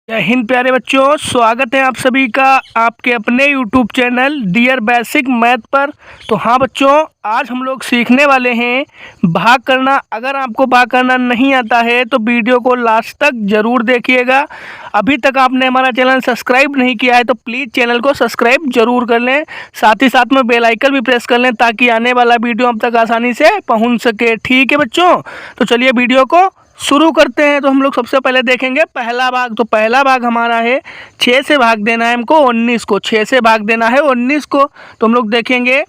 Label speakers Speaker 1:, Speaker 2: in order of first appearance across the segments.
Speaker 1: जय हिंद प्यारे बच्चों, स्वागत है आप सभी का आपके अपने YouTube channel dear basic math पर। तो हाँ बच्चों, आज हम लोग सीखने वाले हैं भाग करना। अगर आपको भाग करना नहीं आता है तो वीडियो को लास्ट तक ज़रूर देखिएगा। अभी तक आपने हमारा चैनल सब्सक्राइब नहीं किया है तो प्लीज़ चैनल को सब्सक्राइब जरूर कर लें। साथ ही साथ में बेल आइकन भी प्रेस कर लें ताकि आने वाला वीडियो आप तक आसानी से पहुँच सके। ठीक है बच्चों, तो चलिए वीडियो को शुरू करते हैं। तो हम लोग सबसे पहले देखेंगे पहला भाग। तो पहला भाग हमारा है 6 से भाग देना है हमको 19 को। 6 से भाग देना है 19 को। तो हम लोग देखेंगे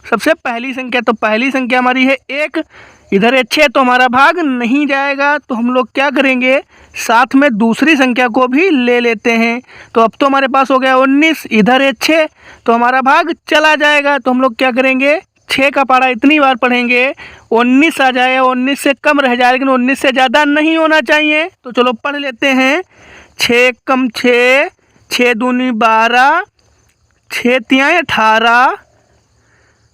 Speaker 1: सबसे पहली संख्या। तो पहली संख्या हमारी है 1, इधर है 6 तो हमारा भाग नहीं जाएगा। तो हम लोग क्या करेंगे, साथ में दूसरी संख्या को भी ले लेते हैं। तो अब तो हमारे पास हो गया 19, इधर है 6 तो हमारा भाग चला जाएगा। तो हम लोग क्या करेंगे, 6 का पारा इतनी बार पढ़ेंगे 19 आ जाए। 19 से कम रह जाए लेकिन 19 से ज़्यादा नहीं होना चाहिए। तो चलो पढ़ लेते हैं। 6 कम 6, 6 दूनी 12, 6 तियाँ 18,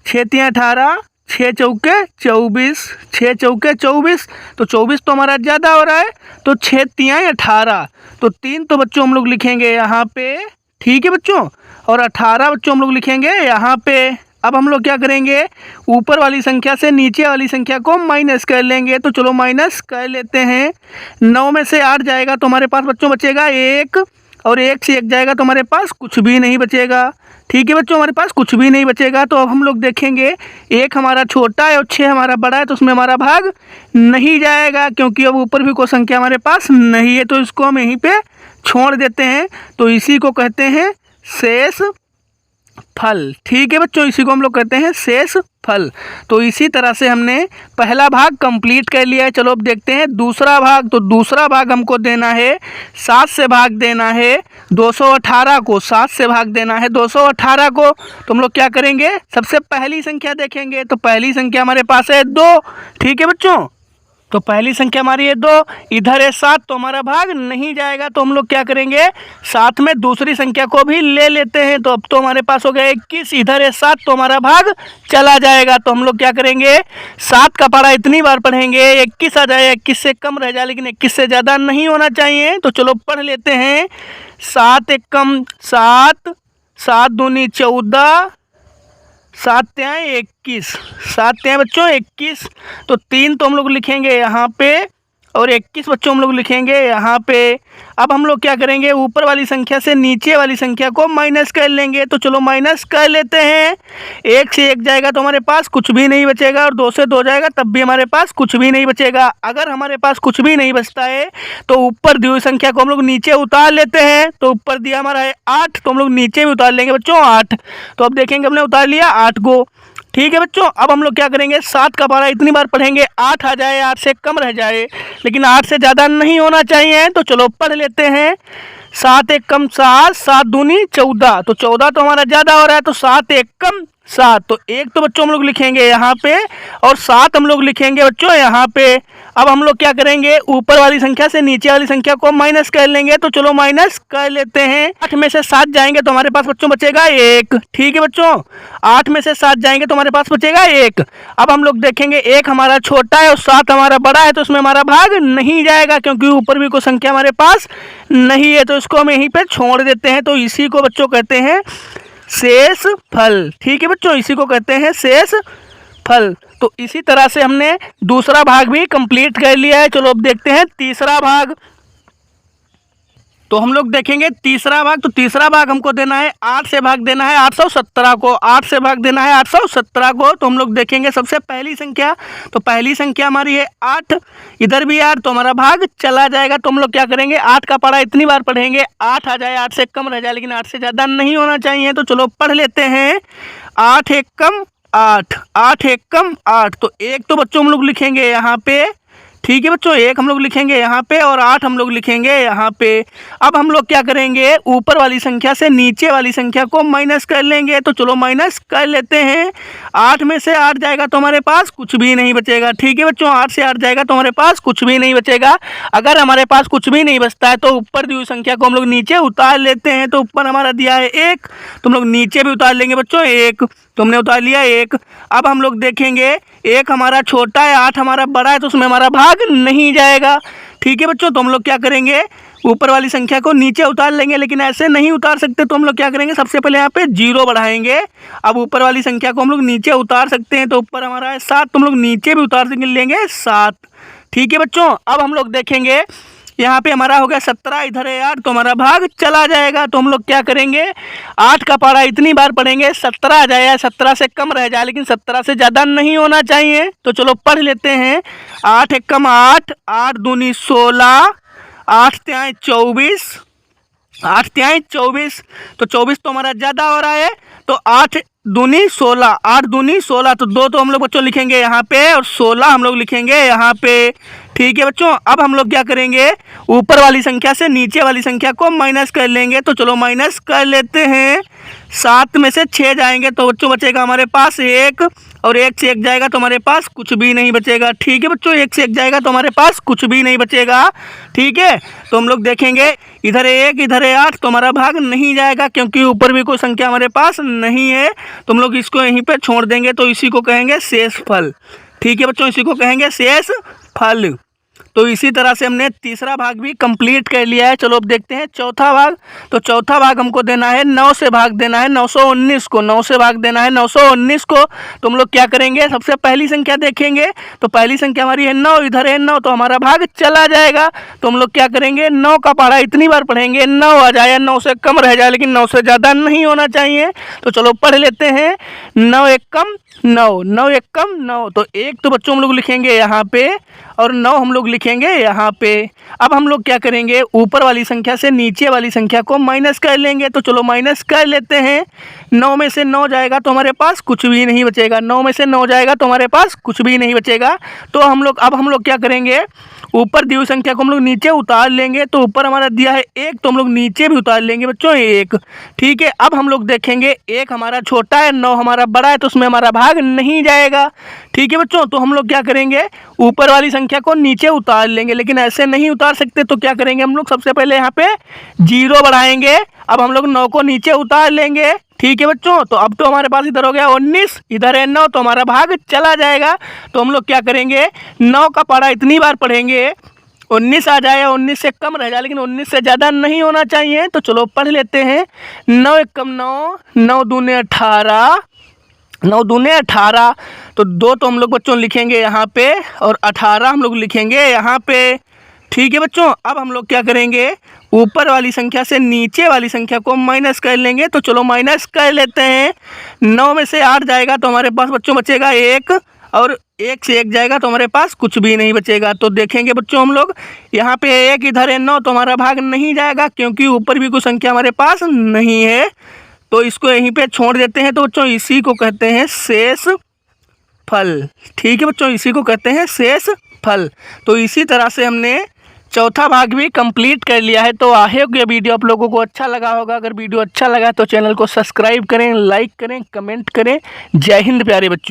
Speaker 1: 6 तियाँ 18, 6 चौके 24, 6 चौके 24। तो 24 तो हमारा ज़्यादा हो रहा है तो 6 तियाँ 18। तो 3 तो बच्चों हम लोग लिखेंगे यहाँ पे, ठीक है बच्चों, और 18 बच्चों हम लोग लिखेंगे यहाँ पे। अब हम लोग क्या करेंगे, ऊपर वाली संख्या से नीचे वाली संख्या को माइनस कर लेंगे। तो चलो माइनस कर लेते हैं। 9 में से 8 जाएगा तो हमारे पास बच्चों बचेगा 1, और 1 से 1 जाएगा तो हमारे पास कुछ भी नहीं बचेगा। ठीक है बच्चों, हमारे पास कुछ भी नहीं बचेगा। तो अब हम लोग देखेंगे 1 हमारा छोटा है और 6 हमारा बड़ा है तो उसमें हमारा भाग नहीं जाएगा क्योंकि अब ऊपर भी कोई संख्या हमारे पास नहीं है। तो इसको हम यहीं पे छोड़ देते हैं। तो इसी को कहते हैं शेष फल। ठीक है बच्चों, इसी को हम लोग कहते हैं शेष फल। तो इसी तरह से हमने पहला भाग कंप्लीट कर लिया है। चलो अब देखते हैं दूसरा भाग। तो दूसरा भाग हमको देना है 7 से भाग देना है 218 को। 7 से भाग देना है 218 को। तो हम लोग क्या करेंगे, सबसे पहली संख्या देखेंगे। तो पहली संख्या हमारे पास है 2। ठीक है बच्चों, तो पहली संख्या हमारी है 2, इधर है 7 तो हमारा भाग नहीं जाएगा। तो हम लोग क्या करेंगे, साथ में दूसरी संख्या को भी ले लेते हैं। तो अब तो हमारे पास हो गया 21, इधर है 7 तो हमारा भाग चला जाएगा। तो हम लोग क्या करेंगे, 7 का पारा इतनी बार पढ़ेंगे 21 आ जाए। 21 से कम रह जाए लेकिन 21 से ज़्यादा नहीं होना चाहिए। तो चलो पढ़ लेते हैं। 7 एकम 7, 7 दूनी 14, 7 तियाँ 21, 7 तियाँ बच्चों 21। तो 3 तो हम लोग लिखेंगे यहाँ पे और 21 बच्चों हम लोग लिखेंगे यहाँ पे। अब हम लोग क्या करेंगे, ऊपर वाली संख्या से नीचे वाली संख्या को माइनस कर लेंगे। तो चलो माइनस कर लेते हैं। 1 से 1 जाएगा तो हमारे पास कुछ भी नहीं बचेगा और 2 से 2 जाएगा तब भी हमारे पास कुछ भी नहीं बचेगा। अगर हमारे पास कुछ भी नहीं बचता है तो ऊपर दी हुई संख्या को हम लोग नीचे उतार लेते हैं। तो ऊपर दिया हमारा है 8 तो हम लोग नीचे भी उतार लेंगे बच्चों 8। तो अब देखेंगे हमने उतार लिया 8 को। ठीक है बच्चों, अब हम लोग क्या करेंगे, 7 का पारा इतनी बार पढ़ेंगे 8 आ जाए, 8 से कम रह जाए लेकिन 8 से ज़्यादा नहीं होना चाहिए। तो चलो पढ़ लेते हैं। 7 एकम 7, 7 दूनी 14। तो 14 तो हमारा ज़्यादा हो रहा है तो 7 एकम 7। तो 1 तो बच्चों हम लोग लिखेंगे यहाँ पे और 7 हम लोग लिखेंगे बच्चों यहाँ पे। अब हम लोग क्या करेंगे, ऊपर वाली संख्या से नीचे वाली संख्या को माइनस कर लेंगे। तो चलो माइनस कर लेते हैं। 8 में से 7 जाएंगे तो हमारे पास बच्चों बचेगा 1। ठीक है बच्चों, 8 में से 7 जाएंगे तो हमारे पास बचेगा 1। अब हम लोग देखेंगे 1 हमारा छोटा है और 7 हमारा बड़ा है तो उसमें हमारा भाग नहीं जाएगा क्योंकि ऊपर भी कोई संख्या हमारे पास नहीं है। तो इसको हम यहीं पर छोड़ देते हैं। तो इसी को बच्चों कहते हैं शेष फल। ठीक है बच्चों, इसी को कहते हैं शेष फल। तो इसी तरह से हमने दूसरा भाग भी कंप्लीट कर लिया है। चलो अब देखते हैं तीसरा भाग। तो हम लोग देखेंगे तीसरा भाग। तो तीसरा भाग हमको देना है 8 से भाग देना है 817 को। 8 से भाग देना है 817 को। तो हम लोग देखेंगे सबसे पहली संख्या। तो पहली संख्या हमारी है 8, इधर भी 8 तो हमारा भाग चला जाएगा। तो हम लोग क्या करेंगे, 8 का पारा इतनी बार पढ़ेंगे 8 आ जाए, 8 से कम रह जाए लेकिन 8 से ज़्यादा नहीं होना चाहिए। तो चलो पढ़ लेते हैं। 8 एकम 8, 8 एकम 8। तो 1 तो बच्चों हम लोग लिखेंगे यहाँ पे। ठीक है बच्चों, 1 हम लोग लिखेंगे यहाँ पे और 8 हम लोग लिखेंगे यहाँ पे। अब हम लोग क्या करेंगे, ऊपर वाली संख्या से नीचे वाली संख्या को माइनस कर लेंगे। तो चलो माइनस कर लेते हैं। 8 में से 8 जाएगा तो हमारे पास कुछ भी नहीं बचेगा। ठीक है बच्चों, 8 से 8 जाएगा तो हमारे पास कुछ भी नहीं बचेगा। अगर हमारे पास कुछ भी नहीं बचता है तो ऊपर दी हुई संख्या को हम लोग नीचे उतार लेते हैं। तो ऊपर हमारा दिया है 1 तो हम लोग नीचे भी उतार लेंगे बच्चों 1। तो हमने उतार लिया 1। अब हम लोग देखेंगे 1 हमारा छोटा है, 8 हमारा बड़ा है तो उसमें हमारा भाग नहीं जाएगा। ठीक है बच्चों, तो हम लोग क्या करेंगे, ऊपर वाली संख्या को नीचे उतार लेंगे, लेकिन ऐसे नहीं उतार सकते तो हम लोग क्या करेंगे, सबसे पहले यहाँ पे 0 बढ़ाएंगे। अब ऊपर वाली संख्या को हम लोग नीचे उतार सकते हैं, तो ऊपर हमारा है 7, तो हम लोग नीचे भी उतार लेंगे 7। ठीक है बच्चों, अब हम लोग देखेंगे यहाँ पे हमारा हो गया 17, इधर है 8, तो हमारा भाग चला जाएगा। तो हम लोग क्या करेंगे, 8 का पहाड़ा इतनी बार पढ़ेंगे 17 आ जाए, 17 से कम रह जाए, लेकिन 17 से ज़्यादा नहीं होना चाहिए। तो चलो पढ़ लेते हैं। 8 एकम 8, 8 दूनी 16, 8 तिहाई 24, 8 तिहाई 24, तो 24 तो हमारा ज़्यादा हो रहा है, तो 8 दूनी 16, 8 दूनी 16, तो 2 तो हम लोग बच्चों लिखेंगे यहाँ पे और 16 हम लोग लिखेंगे यहाँ पे। ठीक है बच्चों, अब हम लोग क्या करेंगे, ऊपर वाली संख्या से नीचे वाली संख्या को माइनस कर लेंगे। तो चलो माइनस कर लेते हैं। 7 में से 6 जाएंगे तो बच्चों बचेगा हमारे पास 1, और 1 से 1 जाएगा तो हमारे पास कुछ भी नहीं बचेगा। ठीक है बच्चों, 1 से 1 जाएगा तो हमारे पास कुछ भी नहीं बचेगा। ठीक है, तो हम लोग देखेंगे इधर है 1, इधर है 8, तो हमारा भाग नहीं जाएगा क्योंकि ऊपर भी कोई संख्या हमारे पास नहीं है, तो हम लोग इसको यहीं पे छोड़ देंगे। तो इसी को कहेंगे शेष फल। ठीक है बच्चों, इसी को कहेंगे शेष फल। तो इसी तरह से हमने तीसरा भाग भी कंप्लीट कर लिया है। चलो अब देखते हैं चौथा भाग। तो चौथा भाग हमको देना है 9 से भाग देना है 919 को, 9 से भाग देना है 919 को। तो हम लोग क्या करेंगे, सबसे पहली संख्या देखेंगे, तो पहली संख्या हमारी है 9, इधर है 9, तो हमारा भाग चला जाएगा। तो हम लोग क्या करेंगे, 9 का पहाड़ा इतनी बार पढ़ेंगे 9 आ जाए, 9 से कम रह जाए, लेकिन 9 से ज़्यादा नहीं होना चाहिए। तो चलो पढ़ लेते हैं। 9 एकम 9, 9 एकम 9, तो 1 तो बच्चों हम लोग लिखेंगे यहाँ पे और 9 हम लोग लिखेंगे यहाँ पे। अब हम लोग क्या करेंगे, ऊपर वाली संख्या से नीचे वाली संख्या को माइनस कर लेंगे। तो चलो माइनस कर लेते हैं। 9 में से 9 जाएगा तो हमारे पास कुछ भी नहीं बचेगा, 9 में से 9 जाएगा तो हमारे पास कुछ भी नहीं बचेगा। तो अब हम लोग क्या करेंगे, ऊपर दी हुई संख्या को हम लोग नीचे उतार लेंगे। तो ऊपर हमारा दिया है 1, तो हम लोग नीचे भी उतार लेंगे बच्चों 1। ठीक है, अब हम लोग देखेंगे 1 हमारा छोटा है, 9 हमारा बड़ा है, तो उसमें हमारा भाग नहीं जाएगा। ठीक है बच्चों, तो हम लोग क्या करेंगे, ऊपर वाली संख्या को नीचे उतार लेंगे, लेकिन ऐसे नहीं उतार सकते। तो क्या करेंगे, हम लोग सबसे पहले यहाँ पे 0 बढ़ाएंगे। अब हम लोग 9 को नीचे उतार लेंगे। ठीक है बच्चों, तो अब तो हमारे पास इधर हो गया 19, इधर है 9, तो हमारा भाग चला जाएगा। तो हम लोग क्या करेंगे, 9 का पहाड़ा इतनी बार पढ़ेंगे 19 आ जाए, 19 से कम रह जाए, लेकिन 19 से ज़्यादा नहीं होना चाहिए। तो चलो पढ़ लेते हैं। 9 एकम 9, 9 दूने 18, 9 दूने 18, तो 2 तो हम लोग बच्चों लिखेंगे यहाँ पे और 18 हम लोग लिखेंगे यहाँ पे। ठीक है बच्चों, अब हम लोग क्या करेंगे, ऊपर वाली संख्या से नीचे वाली संख्या को माइनस कर लेंगे। तो चलो माइनस कर लेते हैं। 9 में से 8 जाएगा तो हमारे पास बच्चों बचेगा 1, और 1 से 1 जाएगा तो हमारे पास कुछ भी नहीं बचेगा। तो देखेंगे बच्चों हम लोग यहाँ पे 1, इधर है 9, तो हमारा भाग नहीं जाएगा क्योंकि ऊपर भी कोई संख्या हमारे पास नहीं है। तो इसको यहीं पे छोड़ देते हैं। तो बच्चों इसी को कहते हैं शेष फल। ठीक है बच्चों, इसी को कहते हैं शेष फल। तो इसी तरह से हमने चौथा भाग भी कंप्लीट कर लिया है। तो आई होप ये वीडियो आप लोगों को अच्छा लगा होगा। अगर वीडियो अच्छा लगा तो चैनल को सब्सक्राइब करें, लाइक करें, कमेंट करें। जय हिंद प्यारे बच्चों।